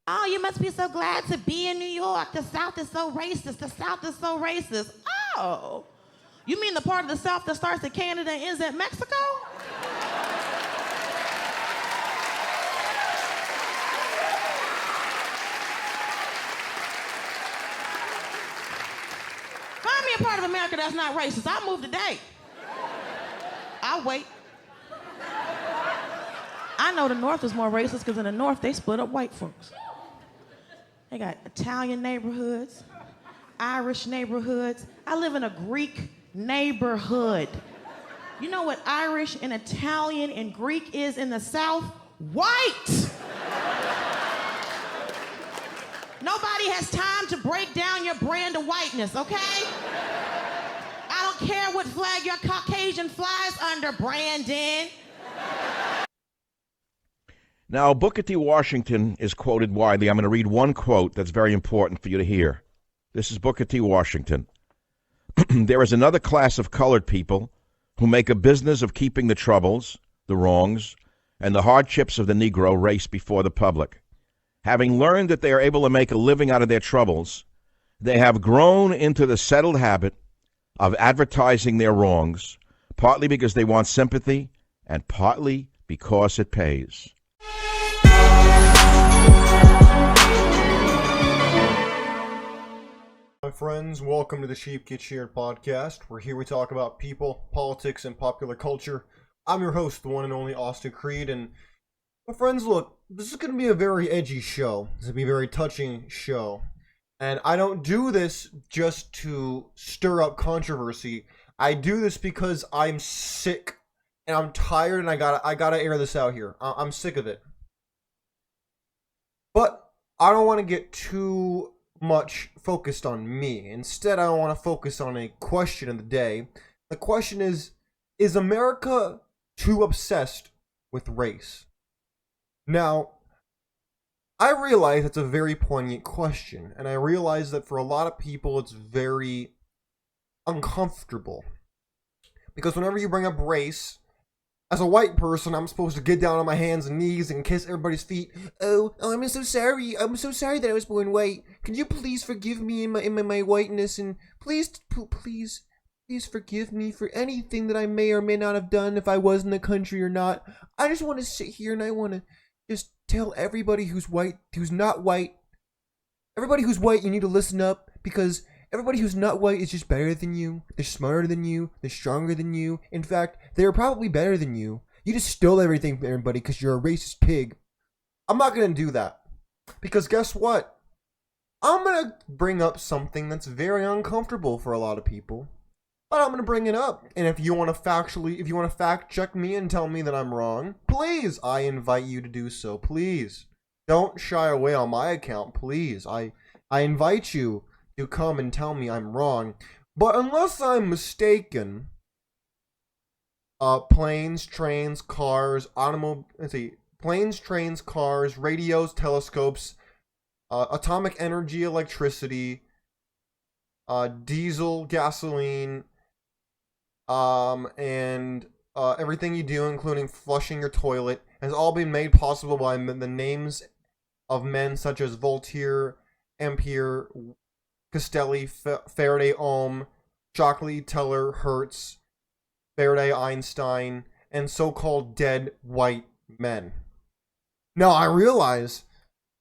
Oh, you must be so glad to be in New York. The South is so racist. The South is so racist. Oh, you mean the part of the South that starts at Canada and ends at Mexico? Find me a part of America that's not racist. I'll move today. I'll wait. I know the North is more racist because in the North they split up white folks. They got Italian neighborhoods, Irish neighborhoods. I live in a Greek neighborhood. You know what Irish and Italian and Greek is in the South? White! Nobody has time to break down your brand of whiteness, okay? I don't care what flag your Caucasian flies under, Brandon. Now, Booker T. Washington is quoted widely. I'm going to read one quote that's very important for you to hear. This is Booker T. Washington. There is another class of colored people who make a business of keeping the troubles, the wrongs, and the hardships of the Negro race before the public. Having learned that they are able to make a living out of their troubles, they have grown into the settled habit of advertising their wrongs, partly because they want sympathy and partly because it pays. My friends, welcome to the Sheep Get Shared podcast, where here we talk about people, politics, and popular culture. I'm your host, the one and only Austin Creed, and my friends, look, this is going to be a very edgy show. This is going to be a very touching show. And I don't do this just to stir up controversy. I do this because I'm sick, and I'm tired, and I gotta air this out here. I'm sick of it. But I don't want to get too much focused on me. Instead, I want to focus on a question of the day. The question is America too obsessed with race? Now, I realize it's a very poignant question, and I realize that for a lot of people it's very uncomfortable. Because whenever you bring up race, as a white person, I'm supposed to get down on my hands and knees and kiss everybody's feet. Oh, I'm so sorry. I'm so sorry that I was born white. Can you please forgive me in my whiteness, and please forgive me for anything that I may or may not have done if I was in the country or not. I just want to sit here and I want to just tell everybody who's white, who's not white, everybody who's white, you need to listen up, because everybody who's not white is just better than you. They're smarter than you. They're stronger than you. In fact, they're probably better than you. You just stole everything from everybody because you're a racist pig. I'm not going to do that. Because guess what? I'm going to bring up something that's very uncomfortable for a lot of people. But I'm going to bring it up. And if you want to fact check me and tell me that I'm wrong, please, I invite you to do so. Please. Don't shy away on my account, please. I invite you to come and tell me I'm wrong. But unless I'm mistaken, planes, trains, cars, radios, telescopes, atomic energy, electricity, diesel, gasoline, and everything you do, including flushing your toilet, has all been made possible by the names of men such as Voltaire, Ampere, Castelli, Faraday, Ohm, Shockley, Teller, Hertz, Faraday, Einstein, and so-called dead white men. Now, I realize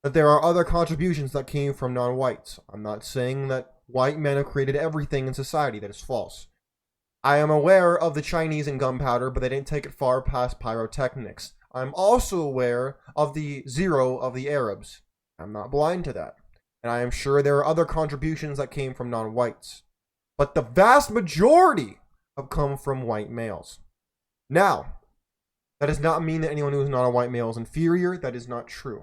that there are other contributions that came from non-whites. I'm not saying that white men have created everything in society. That is false. I am aware of the Chinese and gunpowder, but they didn't take it far past pyrotechnics. I'm also aware of the zero of the Arabs. I'm not blind to that. And I am sure there are other contributions that came from non-whites. But the vast majority have come from white males. Now, that does not mean that anyone who is not a white male is inferior. That is not true.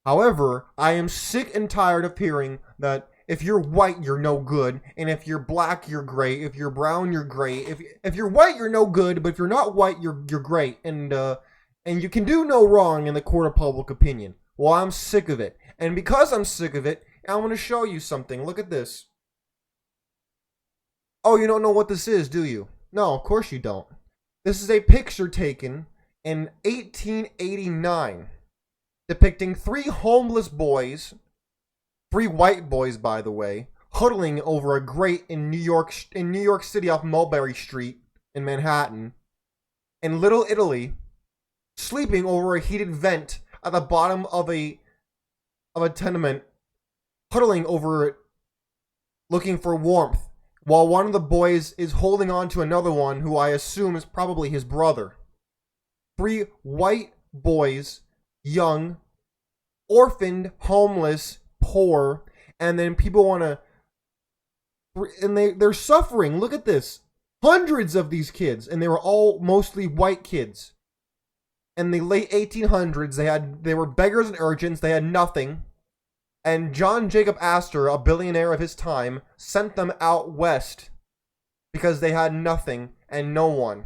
However, I am sick and tired of hearing that if you're white, you're no good, and if you're black, you're great. If you're brown, you're great. If you're white, you're no good, but if you're not white, you're great, and you can do no wrong in the court of public opinion. Well, I'm sick of it, and because I'm sick of it, I want to show you something. Look at this. Oh, you don't know what this is, do you? No, of course you don't. This is a picture taken in 1889 depicting three homeless boys, three white boys, by the way, huddling over a grate in New York City off Mulberry Street in Manhattan, in Little Italy, sleeping over a heated vent at the bottom of a tenement, huddling over it, looking for warmth, while one of the boys is holding on to another one who I assume is probably his brother. Three white boys, young, orphaned, homeless, poor, and then people want to, and they're suffering. Look at this. Hundreds of these kids, and they were all mostly white kids. In the late 1800s, they were beggars and urchins. They had nothing. And John Jacob Astor, a billionaire of his time, sent them out west because they had nothing and no one.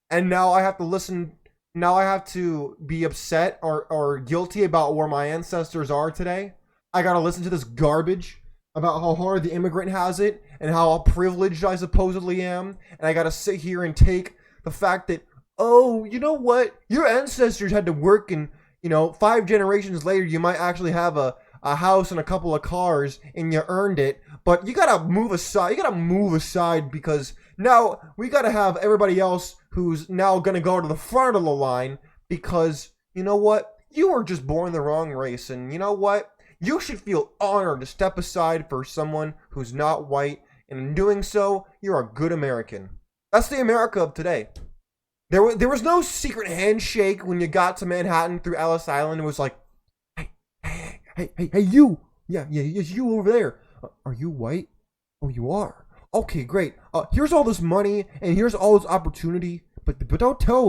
And now I have to listen. Now I have to be upset or guilty about where my ancestors are today. I gotta listen to this garbage about how hard the immigrant has it and how privileged I supposedly am. And I gotta sit here and take the fact that, oh, you know what? Your ancestors had to work, and, 5 generations later, you might actually have a house and a couple of cars and you earned it. But you gotta move aside because now we gotta have everybody else who's now gonna go to the front of the line because, you know what? You were just born the wrong race, and you know what? You should feel honored to step aside for someone who's not white, and in doing so, you're a good American. That's the America of today. There was no secret handshake when you got to Manhattan through Ellis Island. It was like, hey, you. Yeah, it's you over there. Are you white? Oh, you are. Okay, great. Here's all this money, and here's all this opportunity, but don't tell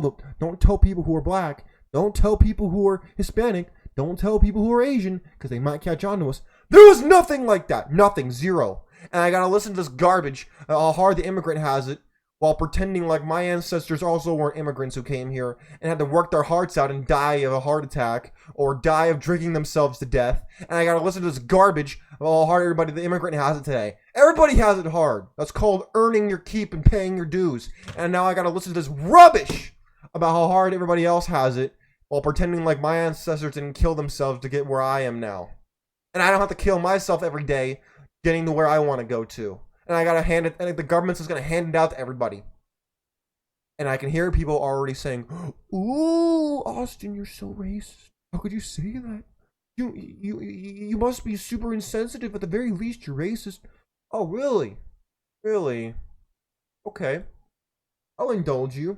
people who are black. Don't tell people who are Hispanic. Don't tell people who are Asian, because they might catch on to us. There was nothing like that. Nothing. Zero. And I gotta listen to this garbage, how hard the immigrant has it, while pretending like my ancestors also weren't immigrants who came here and had to work their hearts out and die of a heart attack or die of drinking themselves to death. And I gotta listen to this garbage of how hard the immigrant has it today. Everybody has it hard. That's called earning your keep and paying your dues. And now I gotta listen to this rubbish about how hard everybody else has it, while pretending like my ancestors didn't kill themselves to get where I am now. And I don't have to kill myself every day getting to where I want to go to. And I gotta hand it, and the government's just gonna hand it out to everybody. And I can hear people already saying, "Ooh, Austin, you're so racist. How could you say that? You must be super insensitive. At the very least, you're racist." Oh, really? Really? Okay. I'll indulge you.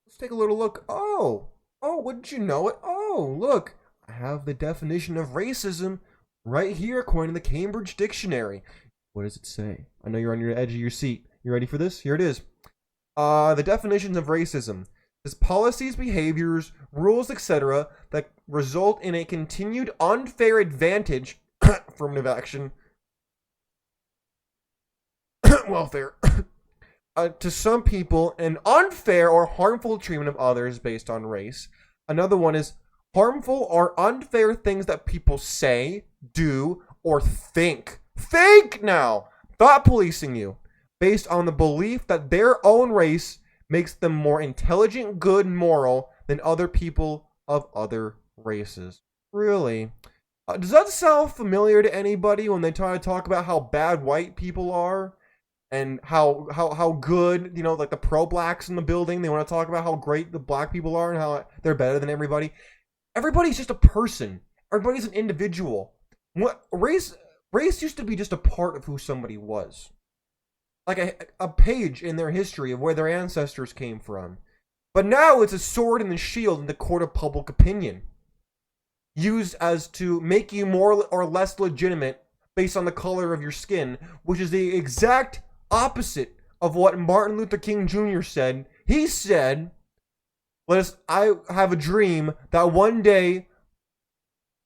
Let's take a little look. Oh, wouldn't you know it? Oh, look. I have the definition of racism right here according to the Cambridge Dictionary. What does it say? I know you're on your edge of your seat. You ready for this? Here it is. The definitions of racism is policies, behaviors, rules, etc. that result in a continued unfair advantage, affirmative action, welfare, to some people, and unfair or harmful treatment of others based on race. Another one is harmful or unfair things that people say, do, or think. Think now! Thought policing you based on the belief that their own race makes them more intelligent, good, and moral than other people of other races. Really? Does that sound familiar to anybody when they try to talk about how bad white people are? And how good, like the pro-blacks in the building, they want to talk about how great the black people are and how they're better than everybody. Everybody's just a person. Everybody's an individual. What race used to be just a part of who somebody was. Like a page in their history of where their ancestors came from. But now it's a sword and a shield in the court of public opinion. Used as to make you more or less legitimate based on the color of your skin, which is the exact opposite of what Martin Luther King Jr. said. He said, I have a dream that one day,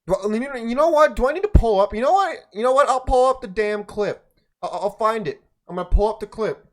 you know what? Do I need to pull up? You know what? I'll pull up the damn clip. I'll find it. I'm going to pull up the clip.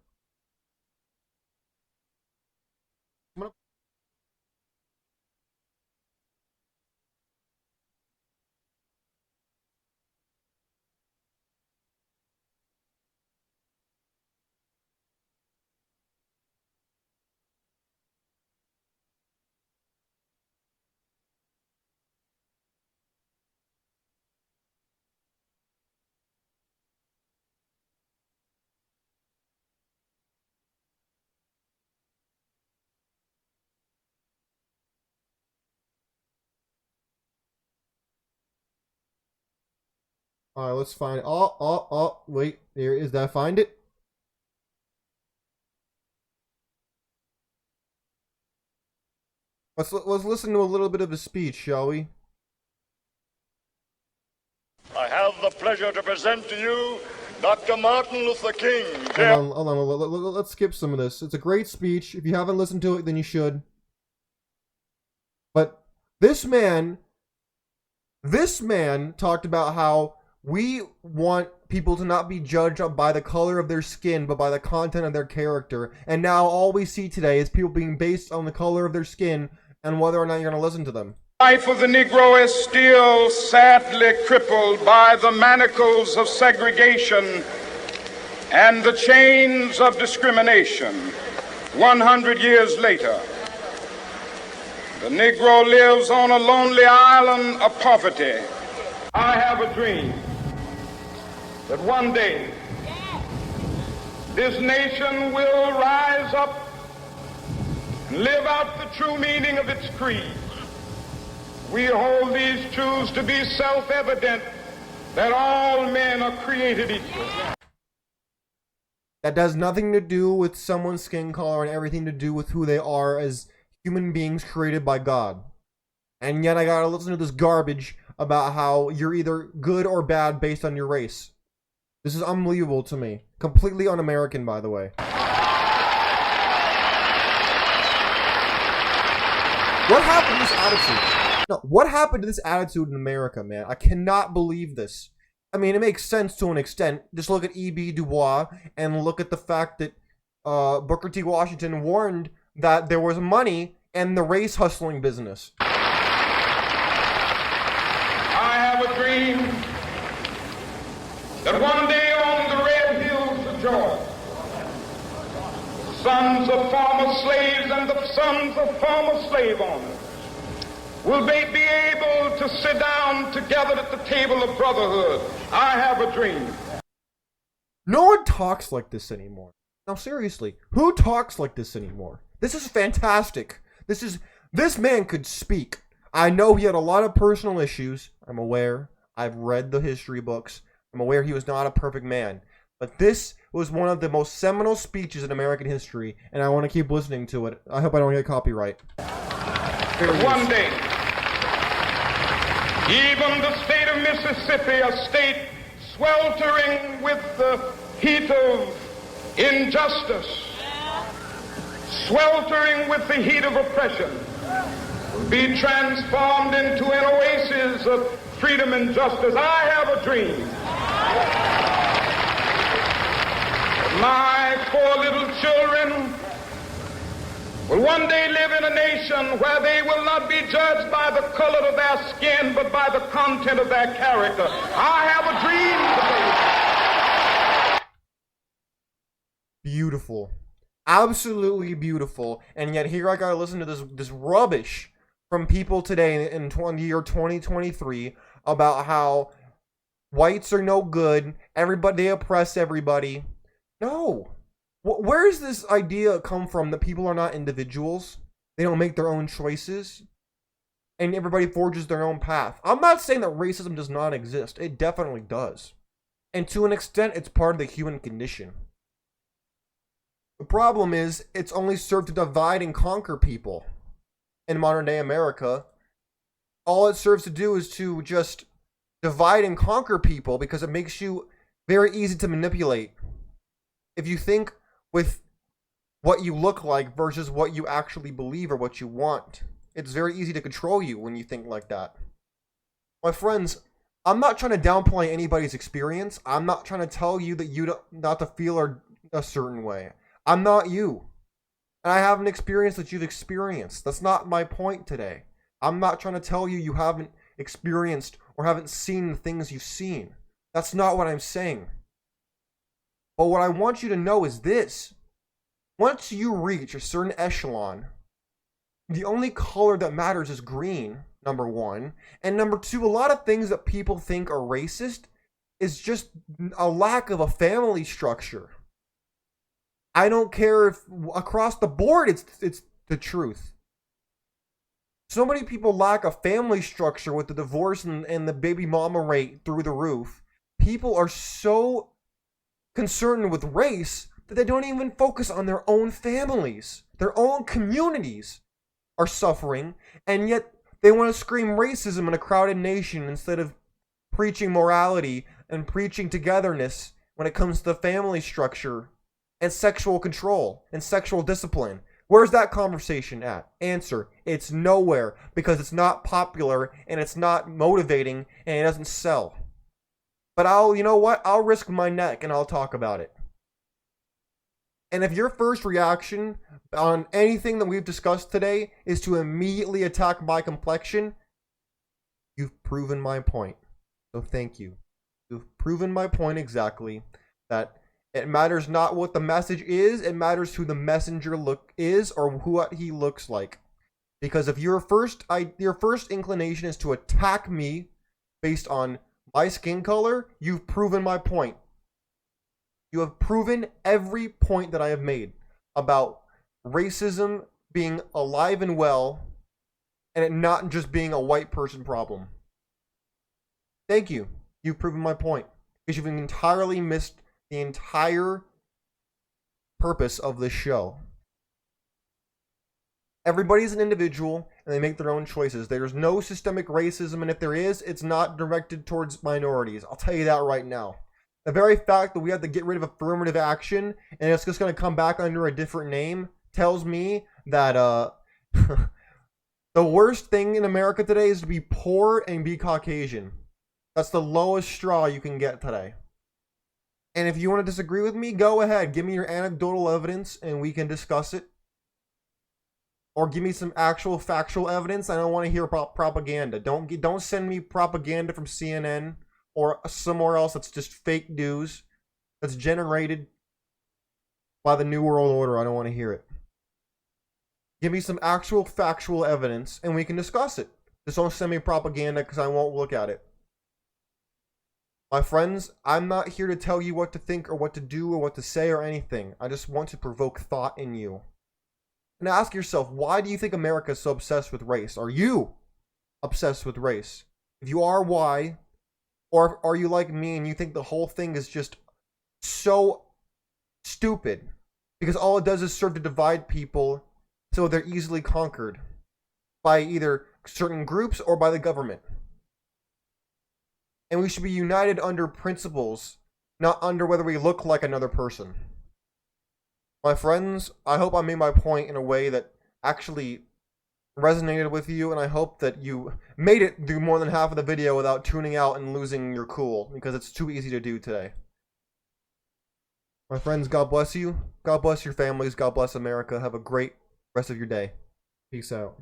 All right, let's find it. Oh, wait. There is that. Find it. Let's listen to a little bit of his speech, shall we? I have the pleasure to present to you Dr. Martin Luther King. Hold on. Let's skip some of this. It's a great speech. If you haven't listened to it, then you should. But this man talked about how we want people to not be judged by the color of their skin, but by the content of their character. And now all we see today is people being based on the color of their skin and whether or not you're going to listen to them. Life of the Negro is still sadly crippled by the manacles of segregation and the chains of discrimination. 100 years later, the Negro lives on a lonely island of poverty. I have a dream that one day this nation will rise up and live out the true meaning of its creed. We hold these truths to be self-evident, that all men are created equal. That has nothing to do with someone's skin color and everything to do with who they are as human beings created by God. And yet I gotta listen to this garbage about how you're either good or bad based on your race. This is unbelievable to me. Completely un-American, by the way. What happened to this attitude? No, what happened to this attitude in America, man? I cannot believe this. I mean, it makes sense to an extent. Just look at E.B. Du Bois and look at the fact that Booker T. Washington warned that there was money in the race hustling business. I have a dream that one day on the red hills of Georgia, sons of former slaves and the sons of former slave owners will they be able to sit down together at the table of brotherhood. I have a dream. No one talks like this anymore. Now seriously, who talks like this anymore? This is fantastic. This man could speak. I know he had a lot of personal issues. I'm aware. I've read the history books. I'm aware he was not a perfect man. But this was one of the most seminal speeches in American history, and I want to keep listening to it. I hope I don't get copyright. One day, even the state of Mississippi, a state sweltering with the heat of injustice, sweltering with the heat of oppression, will be transformed into an oasis of freedom and justice. I have a dream. My 4 little children will one day live in a nation where they will not be judged by the color of their skin, but by the content of their character. I have a dream today. Beautiful. Absolutely beautiful. And yet here I gotta listen to this rubbish from people today in year 2023 about how whites are no good, everybody, they oppress everybody. No. Where does this idea come from that people are not individuals? They don't make their own choices? And everybody forges their own path. I'm not saying that racism does not exist. It definitely does. And to an extent, it's part of the human condition. The problem is, it's only served to divide and conquer people. In modern day America, all it serves to do is to just divide and conquer people because it makes you very easy to manipulate. If you think with what you look like versus what you actually believe or what you want, it's very easy to control you when you think like that. My friends, I'm not trying to downplay anybody's experience. I'm not trying to tell you that not to feel a certain way. I'm not you. And I haven't experienced that you've experienced. That's not my point today. I'm not trying to tell you haven't experienced or haven't seen the things you've seen. That's not what I'm saying. But what I want you to know is this. Once you reach a certain echelon, the only color that matters is green, number one. And number two, a lot of things that people think are racist is just a lack of a family structure. I don't care if across the board it's the truth. So many people lack a family structure with the divorce and the baby mama rate through the roof people are so concerned with race that they don't even focus on their own families. Their own communities are suffering, and yet they want to scream racism in a crowded nation instead of preaching morality and preaching togetherness when it comes to the family structure and sexual control and sexual discipline. Where's that conversation at? Answer: it's nowhere, because it's not popular and it's not motivating and it doesn't sell. But you know what? I'll risk my neck and I'll talk about it. And if your first reaction on anything that we've discussed today is to immediately attack my complexion, you've proven my point. So thank you. You've proven my point exactly, that it matters not what the message is, it matters who the messenger is or what he looks like. Because if your first inclination is to attack me based on my skin color, you've proven my point. You have proven every point that I have made about racism being alive and well and it not just being a white person problem. Thank you. You've proven my point. Because you've entirely missed the entire purpose of this show. Everybody's an individual and they make their own choices. There's no systemic racism, and if there is, it's not directed towards minorities. I'll tell you that right now. The very fact that we have to get rid of affirmative action and it's just going to come back under a different name tells me that the worst thing in America today is to be poor and be Caucasian. That's the lowest straw you can get today. And if you want to disagree with me, go ahead. Give me your anecdotal evidence and we can discuss it. Or give me some actual factual evidence. I don't want to hear propaganda. Don't send me propaganda from CNN or somewhere else that's just fake news that's generated by the New World Order. I don't want to hear it. Give me some actual factual evidence and we can discuss it. Just don't send me propaganda because I won't look at it. My friends, I'm not here to tell you what to think or what to do or what to say or anything. I just want to provoke thought in you. And ask yourself, why do you think America is so obsessed with race? Are you obsessed with race? If you are, why? Or are you like me and you think the whole thing is just so stupid? Because all it does is serve to divide people so they're easily conquered by either certain groups or by the government. And we should be united under principles, not under whether we look like another person. My friends, I hope I made my point in a way that actually resonated with you, and I hope that you made it through more than half of the video without tuning out and losing your cool, because it's too easy to do today. My friends, God bless you. God bless your families. God bless America. Have a great rest of your day. Peace out.